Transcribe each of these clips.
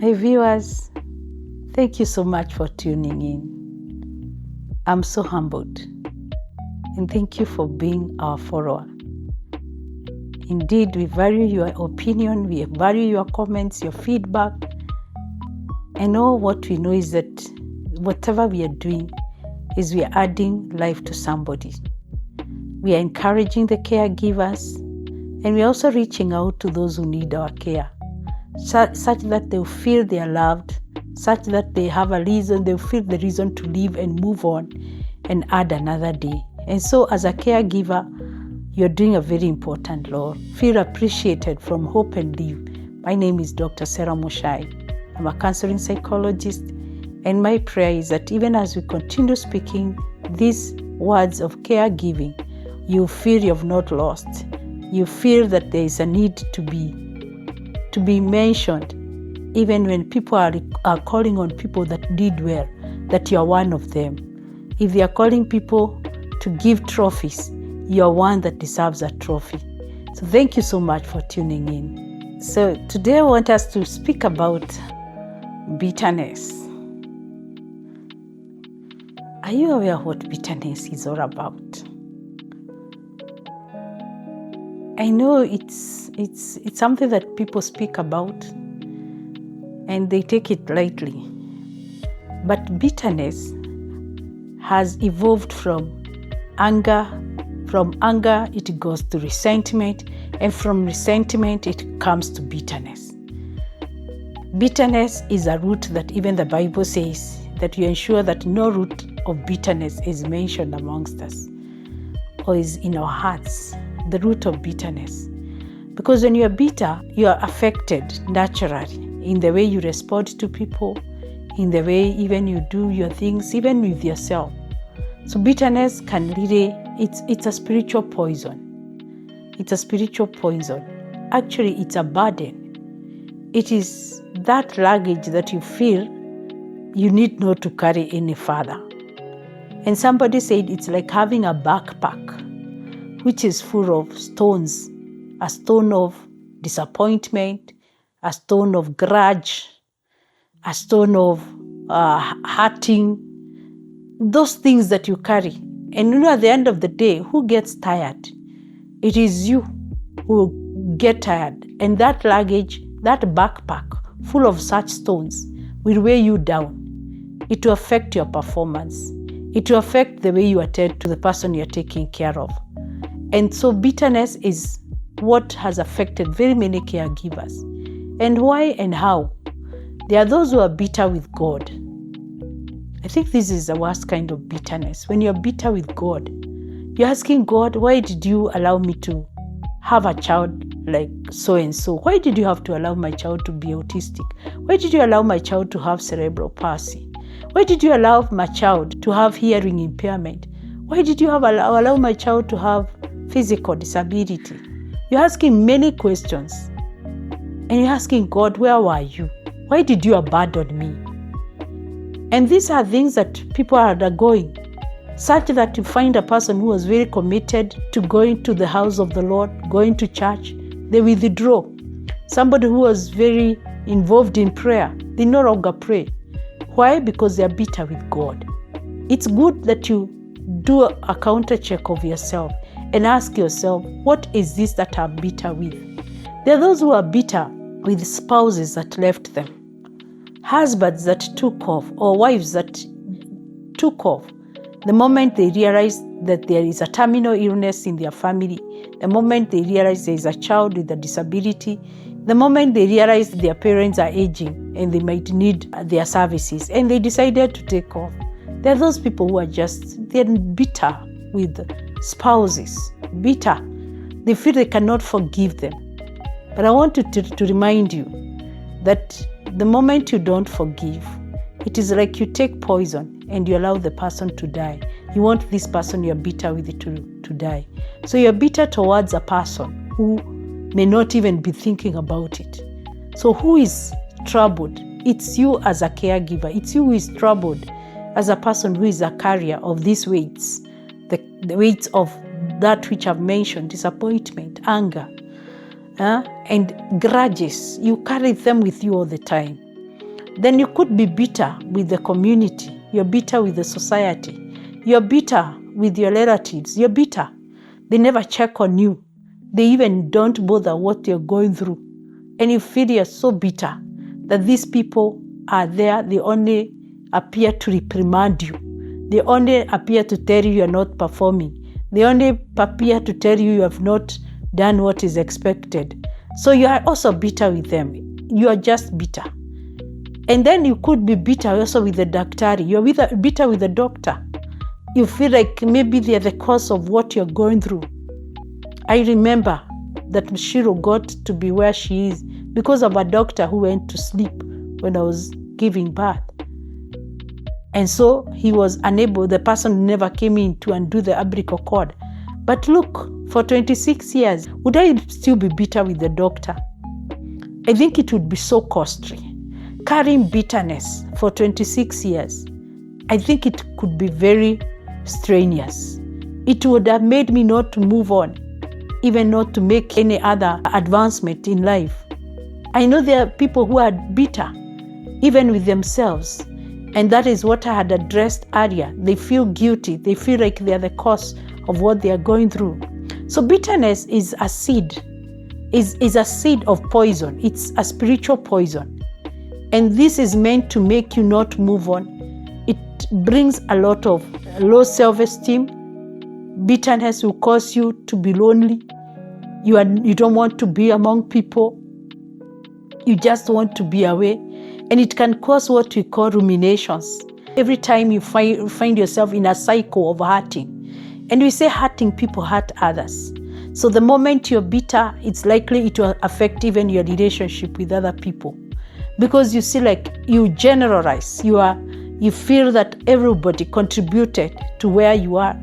My viewers, thank you so much for tuning in. I'm so humbled, and thank you for being our follower. Indeed, we value your opinion, we value your comments, your feedback, and all what we know is that whatever we are doing is we are adding life to somebody. We are encouraging the caregivers, and we are also reaching out to those who need our care, such that they will feel they are loved, such that they have a reason, they will feel the reason to live and move on and add another day. And so as a caregiver, you're doing a very important role. Feel appreciated from Hope and Live. My name is Dr. Serah-Muchai. I'm a counseling psychologist, and my prayer is that even as we continue speaking these words of caregiving, you feel you've not lost. You feel that there is a need to be mentioned, even when people are calling on people that did well, that you are one of them. If they are calling people to give trophies, you are one that deserves a trophy. So thank you so much for tuning in. So today I want us to speak about bitterness. Are you aware of what bitterness is all about? I know it's something that people speak about and they take it lightly. But bitterness has evolved from anger. From anger, it goes to resentment, and from resentment, it comes to bitterness. Bitterness is a root that even the Bible says that you ensure that no root of bitterness is mentioned amongst us or is in our hearts. The root of bitterness. Because when you are bitter, you are affected naturally in the way you respond to people, in the way even you do your things, even with yourself. So bitterness can really, it's a spiritual poison. It's a spiritual poison. Actually, it's a burden. It is that luggage that you feel you need not to carry any further. And somebody said it's like having a backpack which is full of stones, a stone of disappointment, a stone of grudge, a stone of hurting, those things that you carry. And at the end of the day, who gets tired? It is you who get tired. And that luggage, that backpack full of such stones will weigh you down. It will affect your performance. It will affect the way you attend to the person you're taking care of. And so bitterness is what has affected very many caregivers. And why and how? There are those who are bitter with God. I think this is the worst kind of bitterness. When you're bitter with God, you're asking God, why did you allow me to have a child like so-and-so? Why did you have to allow my child to be autistic? Why did you allow my child to have cerebral palsy? Why did you allow my child to have hearing impairment? Why did you allow my child to have physical disability? You're asking many questions. And you're asking God, where were you? Why did you abandon me? And these are things that people are undergoing, such that you find a person who was very committed to going to the house of the Lord, going to church, they withdraw. Somebody who was very involved in prayer, they no longer pray. Why? Because they are bitter with God. It's good that you do a counter check of yourself and ask yourself, what is this that I'm bitter with? There are those who are bitter with spouses that left them, husbands that took off, or wives that took off. The moment they realize that there is a terminal illness in their family, the moment they realize there is a child with a disability, the moment they realize their parents are aging and they might need their services, and they decided to take off. There are those people who are they're bitter with spouses, bitter. They feel they cannot forgive them. But I want to remind you that the moment you don't forgive, it is like you take poison and you allow the person to die. You want this person you're bitter with to die. So you're bitter towards a person who may not even be thinking about it. So who is troubled? It's you as a caregiver. It's you who is troubled as a person who is a carrier of these weights, the weights of that which I've mentioned, disappointment, anger, and grudges. You carry them with you all the time. Then you could be bitter with the community. You're bitter with the society. You're bitter with your relatives. You're bitter. They never check on you. They even don't bother what you're going through. And you feel you're so bitter that these people are there. They only appear to reprimand you. They only appear to tell you you're not performing. They only appear to tell you have not done what is expected. So you are also bitter with them. You are just bitter. And then you could be bitter also with the daktari. You're bitter with the doctor. You feel like maybe they're the cause of what you're going through. I remember that Shiro got to be where she is because of a doctor who went to sleep when I was giving birth. And so he was unable, the person never came in to undo the umbilical cord. But look, for 26 years, would I still be bitter with the doctor? I think it would be so costly. Carrying bitterness for 26 years, I think it could be very strenuous. It would have made me not to move on, even not to make any other advancement in life. I know there are people who are bitter, even with themselves. And that is what I had addressed earlier. They feel guilty. They feel like they are the cause of what they are going through. So bitterness is a seed, is a seed of poison. It's a spiritual poison. And this is meant to make you not move on. It brings a lot of low self-esteem. Bitterness will cause you to be lonely. You don't want to be among people. You just want to be away. And it can cause what we call ruminations. Every time you find yourself in a cycle of hurting. And we say hurting people hurt others. So the moment you're bitter, it's likely it will affect even your relationship with other people. Because you see, like, you generalize. You feel that everybody contributed to where you are.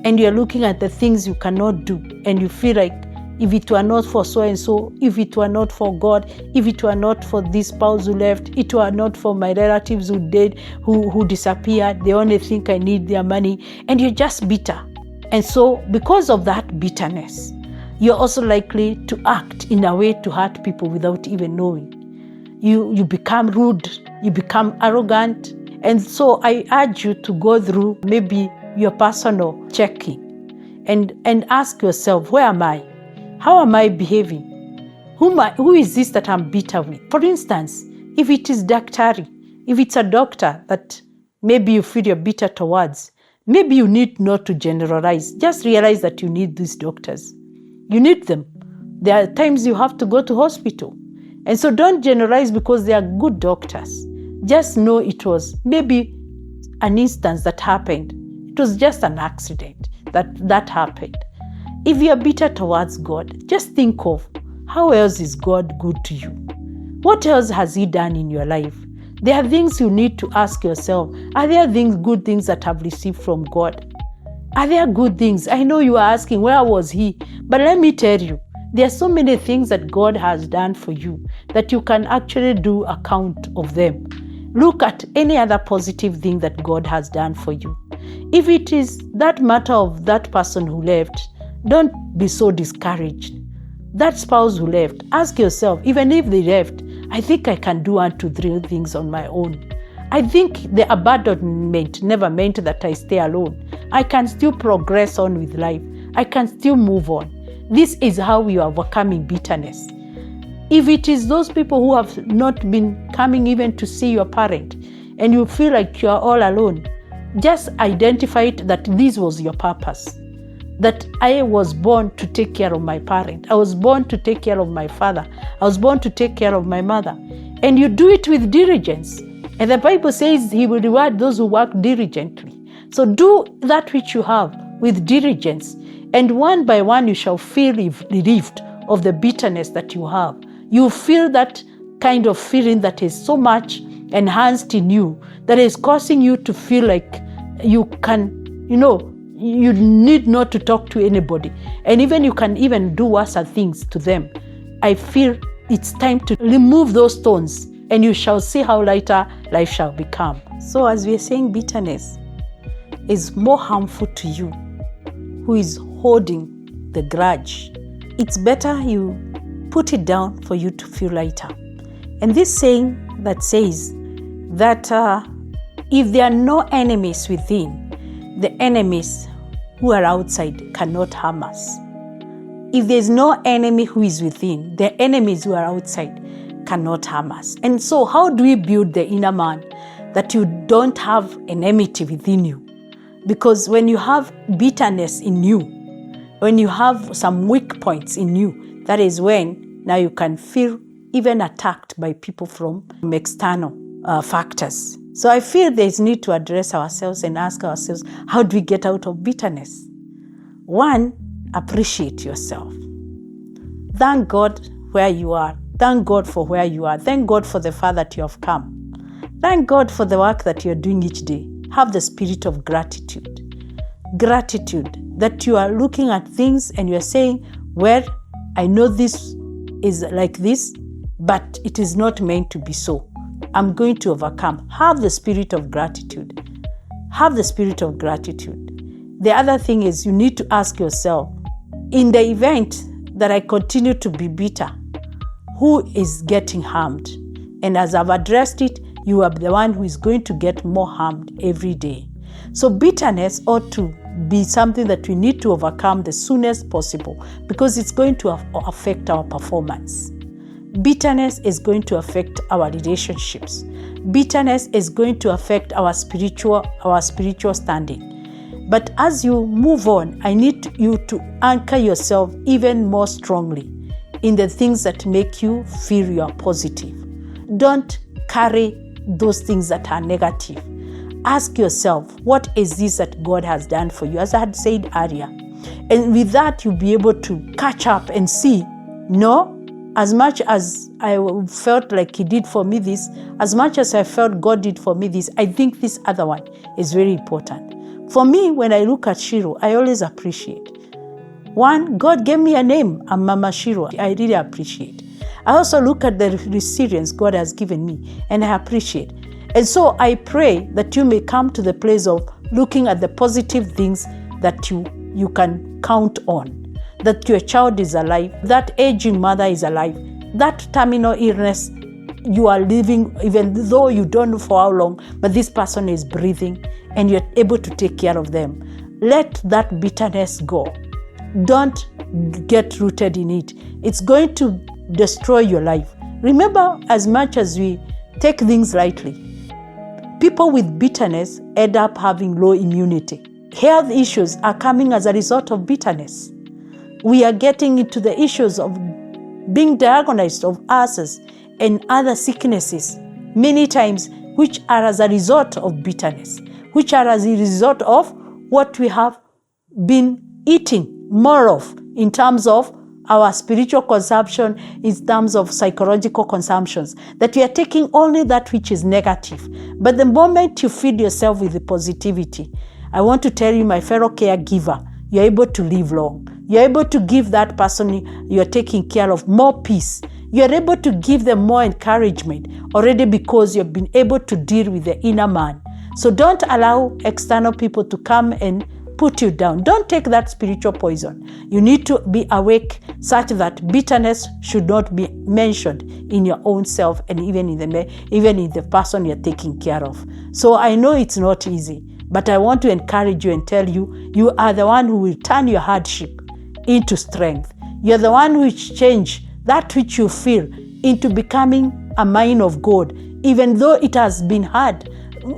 And you're looking at the things you cannot do. And you feel like, if it were not for so-and-so, if it were not for God, if it were not for this spouse who left, it were not for my relatives who disappeared, they only think I need their money. And you're just bitter. And so because of that bitterness, you're also likely to act in a way to hurt people without even knowing. You become rude, you become arrogant. And so I urge you to go through maybe your personal checking and ask yourself, where am I? How am I behaving? Who is this that I'm bitter with? For instance, if it is daktari, if it's a doctor that maybe you feel you're bitter towards, maybe you need not to generalize. Just realize that you need these doctors. You need them. There are times you have to go to hospital. And so don't generalize because they are good doctors. Just know it was maybe an instance that happened. It was just an accident that happened. If you are bitter towards God, just think of how else is God good to you? What else has He done in your life? There are things you need to ask yourself. Are there good things that I've received from God? Are there good things? I know you are asking, where was He? But let me tell you, there are so many things that God has done for you that you can actually do a count of them. Look at any other positive thing that God has done for you. If it is that matter of that person who left, don't be so discouraged. That spouse who left, ask yourself, even if they left, I think I can do 1, 2, 3 things on my own. I think the abandonment never meant that I stay alone. I can still progress on with life. I can still move on. This is how we are overcoming bitterness. If it is those people who have not been coming even to see your parent and you feel like you are all alone, just identify it that this was your purpose. That I was born to take care of my parent. I was born to take care of my father. I was born to take care of my mother. And you do it with diligence. And the Bible says He will reward those who work diligently. So do that which you have with diligence. And one by one you shall feel relieved of the bitterness that you have. You feel that kind of feeling that is so much enhanced in you, that is causing you to feel like you can, you need not to talk to anybody. And even you can even do worse things to them. I feel it's time to remove those stones and you shall see how lighter life shall become. So as we are saying, bitterness is more harmful to you who is holding the grudge. It's better you put it down for you to feel lighter. And this saying that says that if there are no enemies within, the enemies who are outside cannot harm us. If there's no enemy who is within, the enemies who are outside cannot harm us. And so how do we build the inner man that you don't have enmity within you? Because when you have bitterness in you, when you have some weak points in you, that is when now you can feel even attacked by people from external factors. So I feel there's need to address ourselves and ask ourselves, how do we get out of bitterness? One, appreciate yourself. Thank God where you are. Thank God for where you are. Thank God for the far that you have come. Thank God for the work that you're doing each day. Have the spirit of gratitude. Gratitude that you are looking at things and you're saying, well, I know this is like this, but it is not meant to be so. I'm going to overcome. Have the spirit of gratitude. Have the spirit of gratitude. The other thing is you need to ask yourself, in the event that I continue to be bitter, who is getting harmed? And as I've addressed it, you are the one who is going to get more harmed every day. So bitterness ought to be something that we need to overcome the soonest possible, because it's going to affect our performance. Bitterness is going to affect our relationships. Bitterness is going to affect our spiritual standing. But as you move on, I need you to anchor yourself even more strongly in the things that make you feel you are positive. Don't carry those things that are negative. Ask yourself, what is this that God has done for you? As I had said earlier. And with that, you'll be able to catch up and see, no, as much as I felt like He did for me this, as much as I felt God did for me this, I think this other one is very important. For me, when I look at Shiro, I always appreciate. One, God gave me a name. I'm Mama Shiro. I really appreciate. I also look at the resilience God has given me, and I appreciate. And so I pray that you may come to the place of looking at the positive things that you can count on. That your child is alive, that aging mother is alive, that terminal illness you are living, even though you don't know for how long, but this person is breathing and you're able to take care of them. Let that bitterness go. Don't get rooted in it. It's going to destroy your life. Remember, as much as we take things lightly, people with bitterness end up having low immunity. Health issues are coming as a result of bitterness. We are getting into the issues of being diagnosed of ulcers and other sicknesses, many times, which are as a result of bitterness, which are as a result of what we have been eating more of in terms of our spiritual consumption, in terms of psychological consumptions, that we are taking only that which is negative. But the moment you feed yourself with the positivity, I want to tell you, my fellow caregiver, you're able to live long. You're able to give that person you're taking care of more peace. You're able to give them more encouragement already because you've been able to deal with the inner man. So don't allow external people to come and put you down. Don't take that spiritual poison. You need to be awake such that bitterness should not be mentioned in your own self and even in the person you're taking care of. So I know it's not easy, but I want to encourage you and tell you, you are the one who will turn your hardship into strength. You're the one who will change that which you feel into becoming a mine of gold. Even though it has been hard,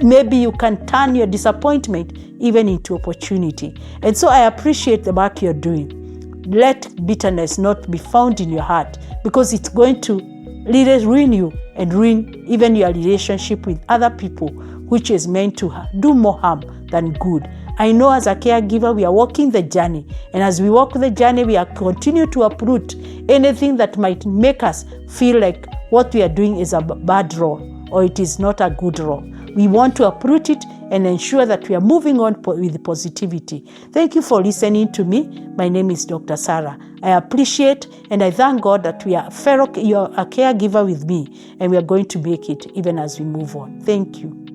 maybe you can turn your disappointment even into opportunity. And so I appreciate the work you're doing. Let bitterness not be found in your heart, because it's going to ruin you and ruin even your relationship with other people, which is meant to do more harm than good. I know as a caregiver, we are walking the journey. And as we walk the journey, we are continue to uproot anything that might make us feel like what we are doing is a bad role or it is not a good role. We want to uproot it and ensure that we are moving on with positivity. Thank you for listening to me. My name is Dr. Serah. I appreciate and I thank God that you're a caregiver with me, and we are going to make it even as we move on. Thank you.